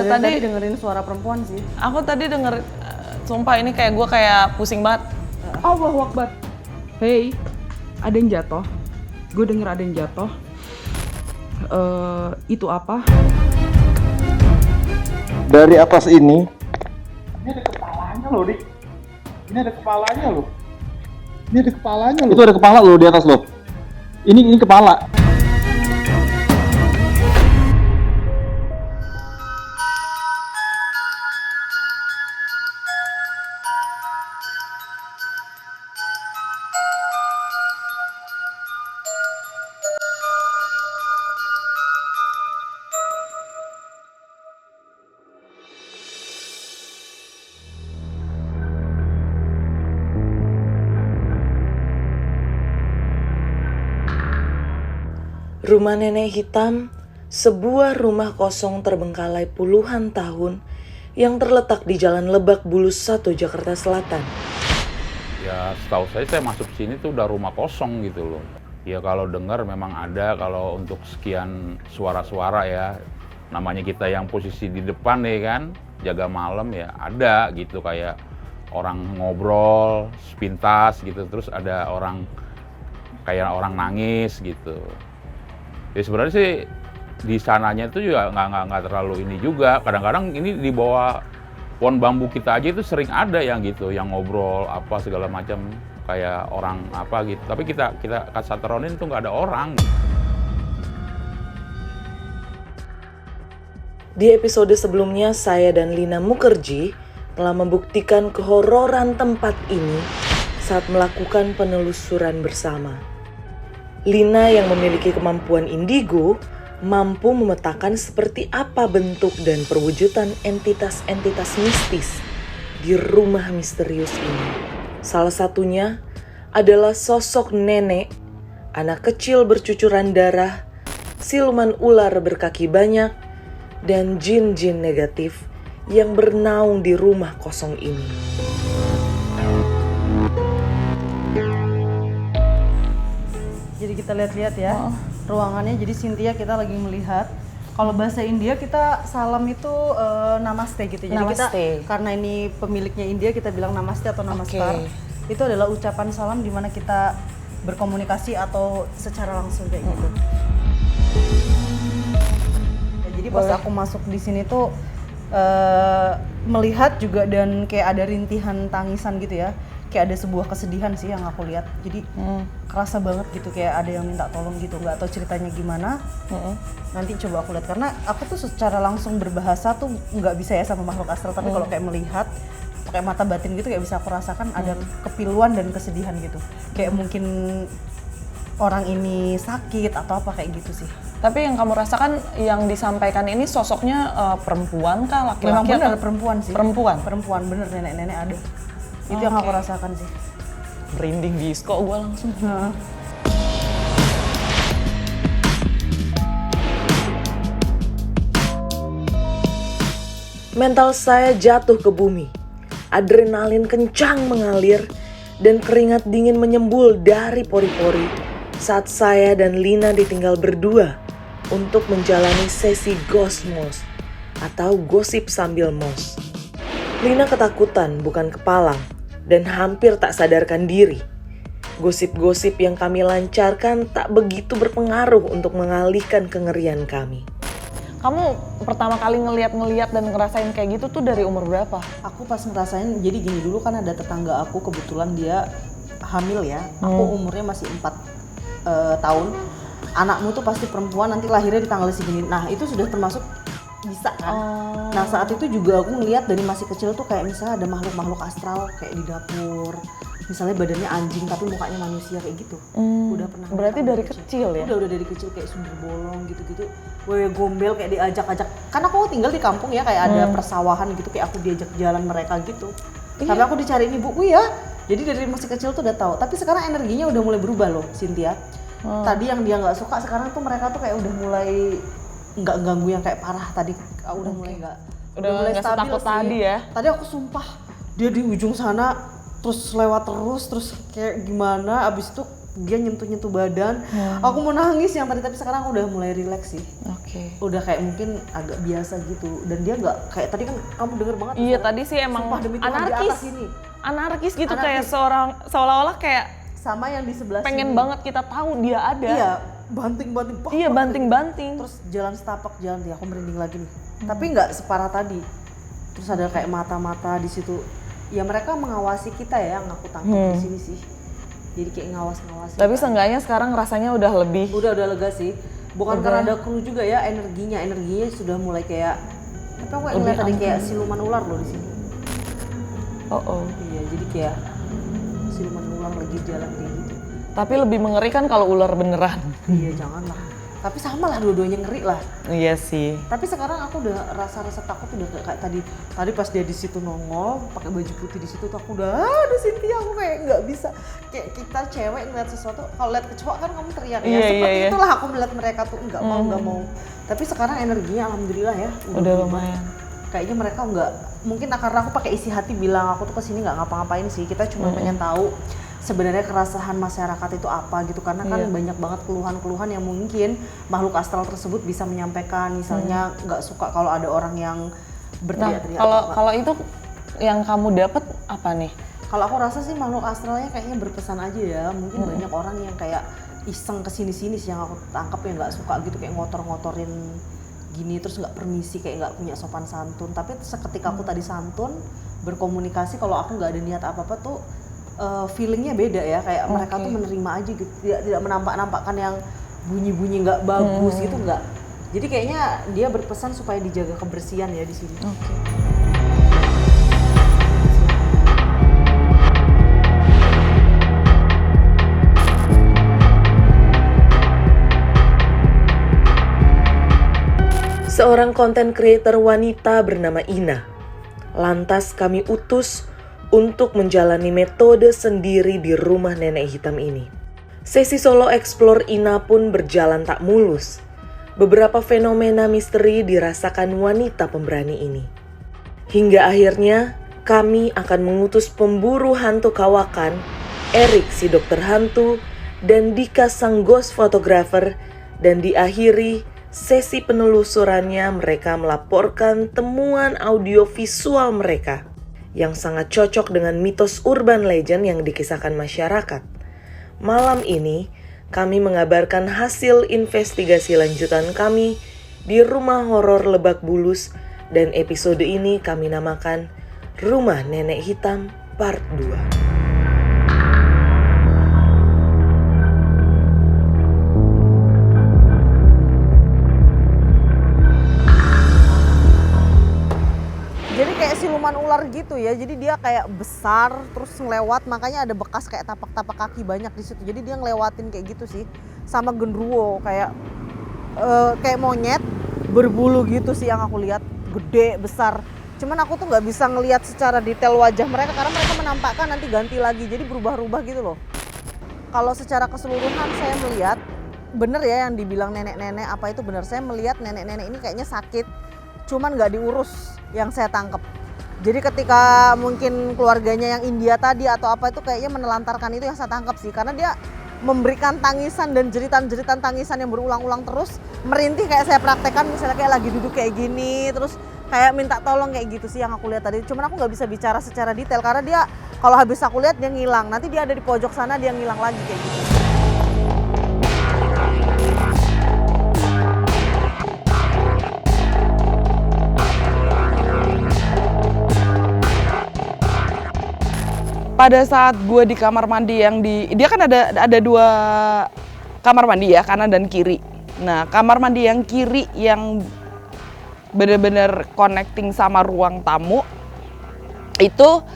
tadi dengerin suara perempuan sih. Aku tadi denger, sumpah ini kayak gue kayak pusing banget. Allahu Akbar. Hey, ada yang jatuh. Gue denger ada yang jatuh. Itu apa? Dari atas ini ada kepalanya loh, Dik. Ini ada kepalanya loh. Ini ada kepalanya loh. Itu ada kepala loh di atas loh. Ini kepala. Rumah Nenek Hitam, sebuah rumah kosong terbengkalai puluhan tahun yang terletak di Jalan Lebak Bulus 1, Jakarta Selatan. Ya setahu saya masuk sini tuh udah rumah kosong gitu loh. Ya kalau dengar memang ada, kalau untuk sekian suara-suara ya, namanya kita yang posisi di depan ya kan, jaga malam ya ada gitu, kayak orang ngobrol sepintas gitu, terus ada orang kayak orang nangis gitu. Ya sebenarnya sih di sananya itu juga nggak terlalu ini juga. Kadang-kadang ini di bawah pohon bambu kita aja itu sering ada yang gitu, yang ngobrol apa segala macam kayak orang apa gitu. Tapi kita kasatronin itu nggak ada orang. Di episode sebelumnya, saya dan Lina Mukherjee telah membuktikan kehororan tempat ini saat melakukan penelusuran bersama. Lina yang memiliki kemampuan indigo mampu memetakan seperti apa bentuk dan perwujudan entitas-entitas mistis di rumah misterius ini. Salah satunya adalah sosok nenek, anak kecil bercucuran darah, siluman ular berkaki banyak, dan jin-jin negatif yang bernaung di rumah kosong ini. Jadi kita lihat-lihat ya, ruangannya. Jadi Cynthia kita lagi melihat. Kalau bahasa India kita salam itu namaste gitu. Jadi Namaste. kita karena ini pemiliknya India kita bilang namaste atau namaskar. Itu adalah ucapan salam di mana kita berkomunikasi atau secara langsung kayak gitu. Ya, jadi pas aku masuk di sini tuh melihat juga dan kayak ada rintihan tangisan gitu ya. Kayak ada sebuah kesedihan sih yang aku lihat. Jadi kerasa banget gitu, kayak ada yang minta tolong gitu. Nggak tahu ceritanya gimana. Nanti coba aku lihat, karena aku tuh secara langsung berbahasa tuh nggak bisa ya sama makhluk astral. Tapi kalau kayak melihat pakai mata batin gitu kayak bisa aku rasakan ada kepiluan dan kesedihan gitu. Kayak mungkin orang ini sakit atau apa kayak gitu sih. Tapi yang kamu rasakan yang disampaikan ini sosoknya perempuan kah, laki-laki? Memang benar perempuan sih. Perempuan Bener, nenek-nenek ada. Itu yang aku rasakan sih. Merinding disco gue langsung. Mental saya jatuh ke bumi. Adrenalin kencang mengalir dan keringat dingin menyembul dari pori-pori saat saya dan Lina ditinggal berdua untuk menjalani sesi ghost mos atau gosip sambil mos. Lina ketakutan bukan kepalang dan hampir tak sadarkan diri. Gosip-gosip yang kami lancarkan tak begitu berpengaruh untuk mengalihkan kengerian kami. Kamu pertama kali ngeliat dan ngerasain kayak gitu tuh dari umur berapa? Aku pas ngerasain, jadi gini, dulu kan ada tetangga aku kebetulan dia hamil ya. Aku umurnya masih 4 tahun. Anakmu tuh pasti perempuan, nanti lahirnya di tanggal segini. Nah itu sudah termasuk bisa kan. Nah saat itu juga aku ngeliat dari masih kecil tuh kayak misalnya ada makhluk-makhluk astral kayak di dapur. Misalnya badannya anjing tapi mukanya manusia kayak gitu. Udah pernah. Berarti dari kecil ya? Udah dari kecil kayak sumber bolong gitu-gitu. Wewe gombel kayak diajak-ajak. Kan aku tinggal di kampung ya, kayak ada persawahan gitu, kayak aku diajak jalan mereka gitu. Tapi aku dicariin ibuku ya. Jadi dari masih kecil tuh udah tahu. Tapi sekarang energinya udah mulai berubah loh, Cynthia. Tadi yang dia nggak suka, sekarang tuh mereka tuh kayak udah mulai nggak ganggu yang kayak parah tadi. Udah mulai nggak. Udah mulai stabil setakut sih. tadi ya? Tadi aku sumpah dia di ujung sana terus lewat terus kayak gimana, abis itu dia nyentuh badan. Aku mau nangis yang tadi, tapi sekarang aku udah mulai rileks sih. Oke. Udah kayak mungkin agak biasa gitu, dan dia nggak kayak tadi kan kamu denger banget. Iya tadi sih emang Sumpah demi Tuhan, di anarkis. atas ini. Anarkis gitu, Anarkis. kayak seolah-olah kayak Sama yang di sebelah pengen sini. banget kita tahu dia ada. Iya, banting-banting. Iya, banting-banting. Terus jalan setapak jalan, ya aku merinding lagi nih. Tapi nggak separah tadi. Terus ada kayak mata-mata di situ. Ya mereka mengawasi kita ya, yang aku tangkap di sini sih. Jadi kayak ngawas-ngawasin. Tapi seenggaknya sekarang rasanya udah lebih. Udah lega sih. Bukan karena ada kru juga ya, energinya sudah mulai kayak. Tapi aku kayak ngeliat tadi kayak siluman ular loh di sini. Oh. Iya, jadi kayak siluman ular lagi jalan kayak gitu. Tapi lebih mengerikan kalau ular beneran. Iya, janganlah. Tapi sama lah, dua-duanya ngeri lah. Iya sih. Tapi sekarang aku udah rasa takut udah kayak tadi pas dia di situ nongol pakai baju putih di situ tuh aku udah ada Cynthia, aku kayak nggak bisa, kayak kita cewek ngeliat sesuatu, kalau lihat kecoa kan kamu teriak ya, seperti itulah aku melihat mereka tuh nggak mau. Tapi sekarang energinya alhamdulillah ya Udah lumayan. Kayaknya mereka nggak, mungkin karena aku pakai isi hati bilang aku tuh kesini nggak ngapa-ngapain sih, kita cuma pengen tahu sebenarnya keresahan masyarakat itu apa gitu, karena kan banyak banget keluhan-keluhan yang mungkin makhluk astral tersebut bisa menyampaikan, misalnya nggak suka kalau ada orang yang berteriak-teriak. Kalau itu yang kamu dapat apa nih? Kalau aku rasa sih makhluk astralnya kayaknya berpesan aja ya, mungkin banyak orang yang kayak iseng kesini-sini sih yang aku tangkap, yang nggak suka gitu, kayak ngotor-ngotorin gini, terus nggak permisi, kayak nggak punya sopan santun. Tapi seketika aku tadi santun berkomunikasi, kalau aku nggak ada niat apa-apa tuh feelingnya beda ya, kayak mereka tuh menerima aja gitu, tidak menampak-nampakkan yang bunyi-bunyi nggak bagus gitu, nggak. Jadi kayaknya dia berpesan supaya dijaga kebersihan ya di sini. Seorang konten creator wanita bernama Ina. Lantas kami utus untuk menjalani metode sendiri di rumah nenek hitam ini. Sesi solo explore Ina pun berjalan tak mulus. Beberapa fenomena misteri dirasakan wanita pemberani ini. Hingga akhirnya kami akan mengutus pemburu hantu kawakan, Erik si dokter hantu, dan Dika sang ghost photographer, dan diakhiri sesi penelusurannya mereka melaporkan temuan audio visual mereka yang sangat cocok dengan mitos urban legend yang dikisahkan masyarakat. Malam ini kami mengabarkan hasil investigasi lanjutan kami di rumah horor Lebak Bulus, dan episode ini kami namakan Rumah Nenek Hitam Part 2. Jadi kayak siluman ular gitu ya, jadi dia kayak besar terus ngelewat, makanya ada bekas kayak tapak-tapak kaki banyak di situ. Jadi dia ngelewatin kayak gitu sih, sama genderuwo kayak monyet berbulu gitu sih yang aku lihat, gede besar. Cuman aku tuh nggak bisa ngelihat secara detail wajah mereka karena mereka menampakkan nanti ganti lagi, jadi berubah-ubah gitu loh. Kalau secara keseluruhan saya melihat bener ya yang dibilang nenek-nenek apa itu bener, saya melihat nenek-nenek ini kayaknya sakit, cuman nggak diurus yang saya tangkap. Jadi ketika mungkin keluarganya yang India tadi atau apa itu kayaknya menelantarkan, itu yang saya tangkap sih, karena dia memberikan tangisan dan jeritan-jeritan tangisan yang berulang-ulang terus, merintih kayak saya praktekkan, misalnya kayak lagi duduk kayak gini terus kayak minta tolong kayak gitu sih yang aku lihat tadi. Cuman aku nggak bisa bicara secara detail karena dia kalau habis aku lihat dia ngilang, nanti dia ada di pojok sana dia ngilang lagi kayak gitu. Pada saat gue di kamar mandi yang dia kan ada dua kamar mandi ya, kanan dan kiri. Nah, kamar mandi yang kiri yang bener-bener connecting sama ruang tamu itu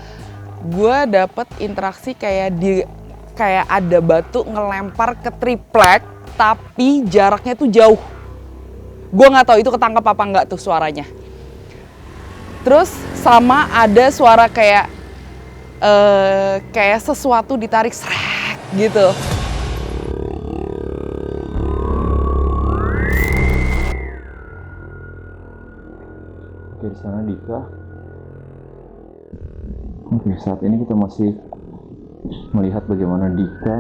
gue dapet interaksi kayak ada batu ngelempar ke triplek tapi jaraknya tuh jauh. Gue nggak tahu itu ketangkep apa nggak tuh suaranya. Terus sama ada suara kayak sesuatu ditarik srek gitu. Oke, di sana Dika. Oke, saat ini kita masih melihat bagaimana Dika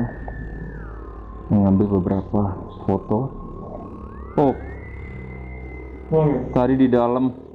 mengambil beberapa foto. Oh, tadi di dalam